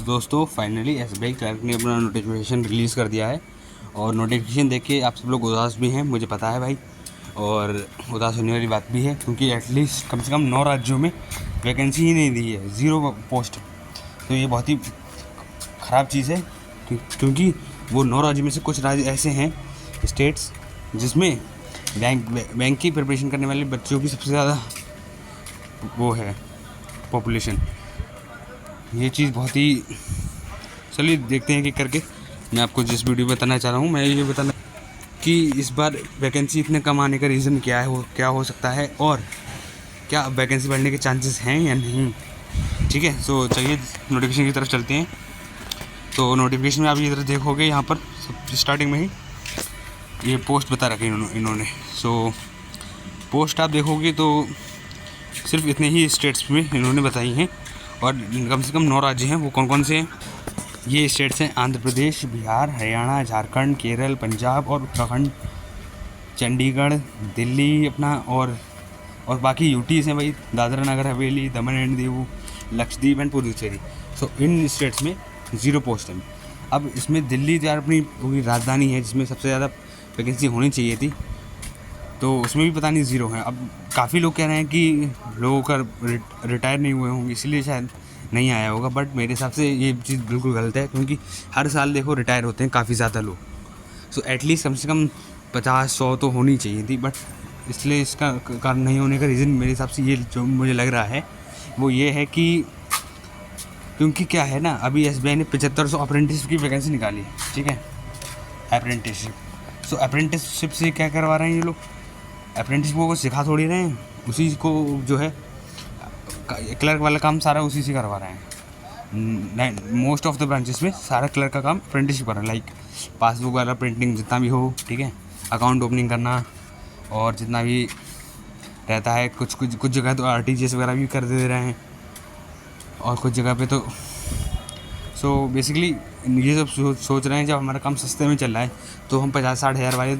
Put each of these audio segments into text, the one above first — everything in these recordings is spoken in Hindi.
दोस्तों फाइनली एसबीआई क्लर्क ने अपना नोटिफिकेशन रिलीज़ कर दिया है और नोटिफिकेशन देख के आप सब लोग उदास भी हैं, मुझे पता है भाई। और उदास होने वाली बात भी है क्योंकि एटलीस्ट कम से कम 9 राज्यों में वैकेंसी ही नहीं दी है, 0 पोस्ट। तो ये बहुत ही ख़राब चीज़ है क्योंकि वो 9 राज्यों में से कुछ राज्य ऐसे हैं, स्टेट्स, जिसमें बैंक की प्रिपरेशन करने वाले बच्चों की सबसे ज़्यादा वो है पॉपुलेशन। ये चीज़ बहुत ही, चलिए देखते हैं कि करके। मैं आपको जिस वीडियो बताना चाह रहा हूँ, मैं ये बताना कि इस बार वैकेंसी इतने कम आने का रीज़न क्या है, क्या हो सकता है और क्या वैकेंसी बढ़ने के चांसेस हैं या नहीं। ठीक है, सो चलिए नोटिफिकेशन की तरफ चलते हैं। तो नोटिफिकेशन में आप इधर देखोगे, यहाँ पर स्टार्टिंग में ही ये पोस्ट बता रखे इन्होंने। सो पोस्ट आप देखोगे तो सिर्फ इतने ही स्टेट्स में इन्होंने बताई हैं और कम से कम 9 राज्य हैं। वो कौन कौन से हैं? ये स्टेट्स हैं आंध्र प्रदेश, बिहार, हरियाणा, झारखंड, केरल, पंजाब और उत्तराखंड, चंडीगढ़, दिल्ली अपना और बाकी यूटीज़ हैं भाई, दादरा नगर हवेली, दमन and Diu, Lakshadweep and Puducherry. So in states में 0 पोस्ट हैं। अब इसमें दिल्ली यार अपनी पूरी राजधानी है जिसमें सबसे ज़्यादा वैकेंसी होनी चाहिए थी, तो उसमें भी पता नहीं 0 है। अब काफ़ी लोग कह रहे हैं कि लोगों का रिटायर नहीं हुए होंगे इसलिए शायद नहीं आया होगा, बट मेरे हिसाब से ये चीज़ बिल्कुल गलत है क्योंकि हर साल देखो रिटायर होते हैं काफ़ी ज़्यादा लोग। सो एटलीस्ट कम से कम 50-100 तो होनी चाहिए थी, बट इसलिए इसका कारण नहीं होने का रीज़न मेरे हिसाब से ये जो मुझे लग रहा है वो ये है कि क्योंकि क्या है ना, अभी एसबीआई ने 7500 अप्रेंटिसशिप की वैकेंसी निकाली, ठीक है, अप्रेंटिसशिप। सो अप्रेंटिसशिप से क्या करवा रहे हैं ये लोग? अप्रेंटिस को सिखा थोड़ी रहे हैं, उसी को जो है क्लर्क वाला काम सारा उसी से करवा रहे हैं। मोस्ट ऑफ द ब्रांचेस में सारा क्लर्क का काम अप्रेंटिसशिप कर रहा है, लाइक पासबुक वाला प्रिंटिंग जितना भी हो, ठीक है, अकाउंट ओपनिंग करना और जितना भी रहता है, कुछ जगह तो आरटीजीएस वगैरह भी कर दे रहे हैं और कुछ जगह पे तो सो बेसिकली ये सब सोच रहे हैं जब हमारा काम सस्ते में चल रहा है तो हम 50-60 हज़ार वाले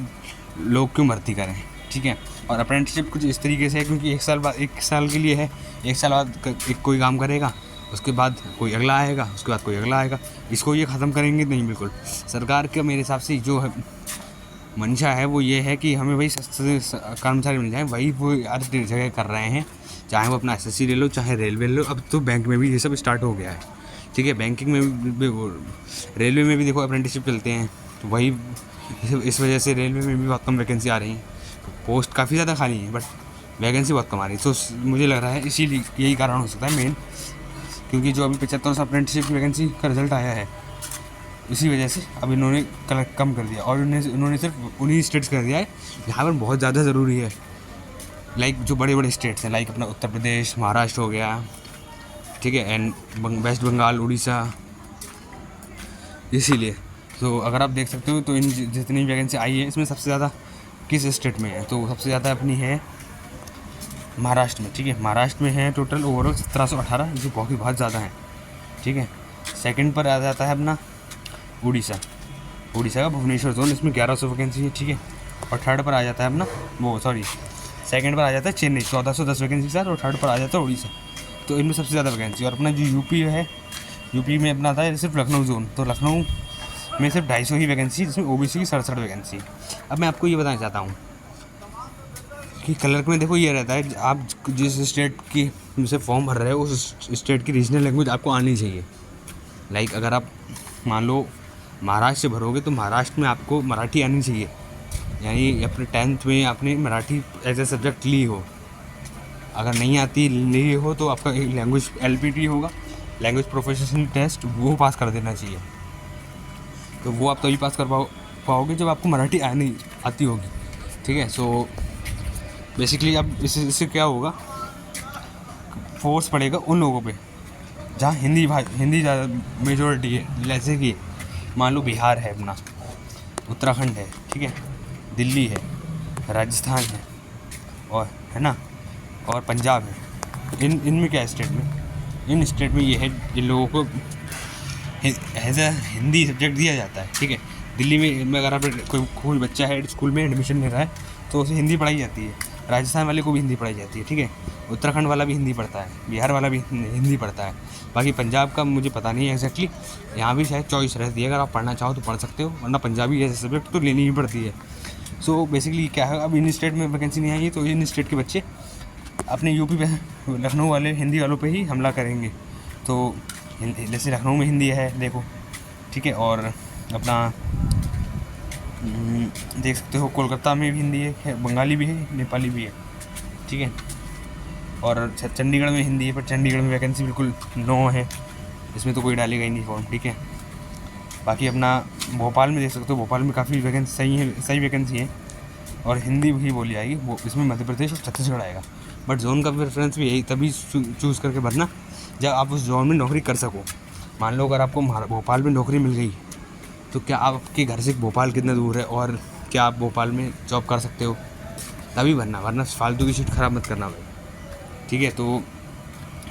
लोग क्यों भर्ती करें, ठीक है। और अप्रेंटिसशिप कुछ इस तरीके से है क्योंकि 1 साल के लिए है, 1 साल बाद कोई काम करेगा, उसके बाद कोई अगला आएगा, उसके बाद कोई अगला आएगा, इसको ये ख़त्म करेंगे नहीं। बिल्कुल सरकार का मेरे हिसाब से जो है मंशा है वो ये है कि हमें वही सस्ते कर्मचारी मिल जाए, वही वो हर जगह कर रहे हैं, चाहे वो अपना एसएससी ले लो, चाहे रेलवे ले लो। अब तो बैंक में भी ये सब स्टार्ट हो गया है, ठीक है, बैंकिंग में भी, रेलवे में भी देखो अप्रेंटिसशिप चलते हैं, तो वही इस वजह से रेलवे में भी बहुत कम वैकेंसी आ रही हैं। पोस्ट काफ़ी ज़्यादा खाली है बट वैकेंसी बहुत कम आ रही है। तो मुझे लग रहा है इसीलिए यही कारण हो सकता है मेन, क्योंकि जो अभी 7500 अप्रेंटिसशिप की वैकेंसी का रिजल्ट आया है इसी वजह से अब इन्होंने कम कर दिया और उन्होंने सिर्फ उन्हीं स्टेट्स कर दिया है जहाँ पर बहुत ज़्यादा ज़रूरी है, लाइक जो बड़े बड़े स्टेट्स हैं, लाइक अपना उत्तर प्रदेश, महाराष्ट्र हो गया, ठीक है, एंड वेस्ट बंगाल, उड़ीसा। इसीलिए तो अगर आप देख सकते हो तो इन जितनी वैकेंसी आई है इसमें सबसे ज़्यादा किस स्टेट में है, तो सबसे ज़्यादा अपनी है महाराष्ट्र में, ठीक है। महाराष्ट्र में है टोटल ओवरऑल 1718, जो बहुत ज़्यादा है, ठीक है। सेकंड पर आ जाता है अपना उड़ीसा का भुवनेश्वर जोन, इसमें 1100 वैकेंसी है, ठीक है। और थर्ड पर आ जाता है अपना सेकंड पर आ जाता है चेन्नई 1410 वैकेंसी के साथ, और थर्ड पर आ जाता है उड़ीसा। तो इनमें सबसे ज़्यादा वैकेंसी। और अपना जो यूपी है, यूपी में अपना था सिर्फ लखनऊ जोन, तो लखनऊ में सिर्फ 250 ही वैकेंसी, जिसमें ओबीसी की 67 वैकेंसी। अब मैं आपको ये बताना चाहता हूँ कि क्लर्क में देखो ये रहता है, आप जिस स्टेट की से फॉर्म भर रहे हो उस स्टेट की रीजनल लैंग्वेज आपको आनी चाहिए। लाइक अगर आप मान लो महाराष्ट्र से भरोगे तो महाराष्ट्र में आपको मराठी आनी चाहिए, यानी अपने 10th में आपने मराठी एज ए सब्जेक्ट ली हो। अगर नहीं आती ली हो तो आपका एक लैंग्वेज LPT होगा, लैंग्वेज प्रोफिशिएंसी टेस्ट, वो पास कर देना चाहिए। तो वो आप तभी पास कर पाओगे जब आपको मराठी आती होगी, ठीक है। सो बेसिकली अब इससे क्या होगा, फोर्स पड़ेगा उन लोगों पे जहाँ हिंदी ज़्यादा मेजॉरिटी है। जैसे कि मान लो बिहार है अपना, उत्तराखंड है, ठीक है, दिल्ली है, राजस्थान है, और है ना, और पंजाब है। इनमें क्या है, स्टेट में, इन स्टेट में ये है, इन लोगों को एज ए हिंदी सब्जेक्ट दिया जाता है, ठीक है। दिल्ली में अगर आप कोई बच्चा है स्कूल में एडमिशन ले रहा है तो उसे हिंदी पढ़ाई जाती है, राजस्थान वाले को भी हिंदी पढ़ाई जाती है, ठीक है। उत्तराखंड वाला भी हिंदी पढ़ता है, बिहार वाला भी हिंदी पढ़ता है। बाकी पंजाब का मुझे पता नहीं है एग्जैक्टली, यहाँ भी शायद चॉइस रहती है, अगर आप पढ़ना चाहो तो पढ़ सकते हो, वरना पंजाबी ऐसे सब्जेक्ट तो लेनी ही पड़ती है। सो बेसिकली क्या है, अब इन स्टेट में वैकेंसी नहीं आई है तो इन स्टेट के बच्चे अपने यूपी पे, लखनऊ वाले हिंदी वालों पे ही हमला करेंगे। तो जैसे लखनऊ में हिंदी है देखो, ठीक है, और अपना देख सकते हो कोलकाता में भी हिंदी है, बंगाली भी है, नेपाली भी है, ठीक है। और चंडीगढ़ में हिंदी है, पर चंडीगढ़ में वैकेंसी बिल्कुल नो है, इसमें तो कोई डालेगा ही नहीं फॉर्म, ठीक है। बाकी अपना भोपाल में देख सकते हो, भोपाल में काफ़ी वैकेंसी सही वैकेंसी है, और हिंदी ही बोली जाएगी वो, इसमें मध्य प्रदेश और छत्तीसगढ़ आएगा। बट जोन का प्रेफरेंस भी यही तभी चूज़ करके भरना जब आप उस जोन में नौकरी कर सको। मान लो अगर आपको भोपाल में नौकरी मिल गई तो क्या आपके घर से भोपाल कितना दूर है और क्या आप भोपाल में जॉब कर सकते हो, तभी भरना, वरना फालतू की सीट ख़राब मत करना भाई, ठीक है। तो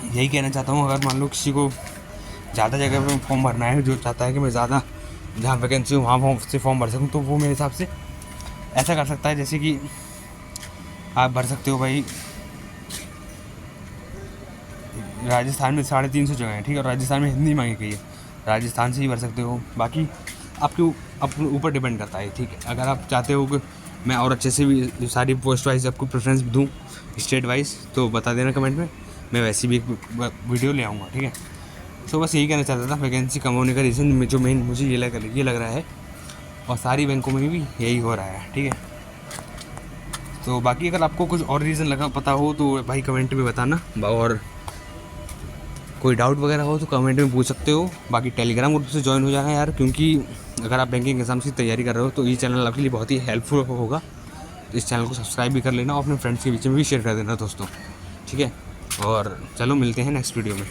यही कहना चाहता हूँ, अगर मान लो किसी को ज़्यादा जगह पर फॉर्म भरना है, जो चाहता है कि मैं ज़्यादा जहाँ वैकेंसी हो वहाँ फॉर्म भर सकूँ, तो वो मेरे हिसाब से ऐसा कर सकता है, जैसे कि आप भर सकते हो भाई, राजस्थान में 350 जगह है, ठीक है, और राजस्थान में हिंदी मांगी गई है, राजस्थान से ही भर सकते हो। बाकी आपके अपने ऊपर डिपेंड करता है, ठीक है। अगर आप चाहते हो कि मैं और अच्छे से भी सारी पोस्ट वाइज आपको प्रेफरेंस दूँ स्टेट वाइज, तो बता देना कमेंट में, मैं वैसी भी एक वीडियो ले आऊँगा, ठीक है। तो बस यही कहना चाहता था, वैकेंसी कम होने का रीज़न जो मेन मुझे ये लग रहा है, और सारी बैंकों में भी यही हो रहा है, ठीक है। तो बाकी अगर आपको कुछ और रीज़न लगा पता हो तो भाई कमेंट में बताना, और कोई डाउट वगैरह हो तो कमेंट में पूछ सकते हो। बाकी टेलीग्राम ग्रुप से ज्वाइन हो जाना यार, क्योंकि अगर आप बैंकिंग एग्जाम्स की तैयारी कर रहे हो तो ये चैनल आपके लिए बहुत ही हेल्पफुल होगा। तो इस चैनल को सब्सक्राइब भी कर लेना और अपने फ्रेंड्स के बीच में भी शेयर कर देना दोस्तों, ठीक है। और चलो मिलते हैं नेक्स्ट वीडियो में।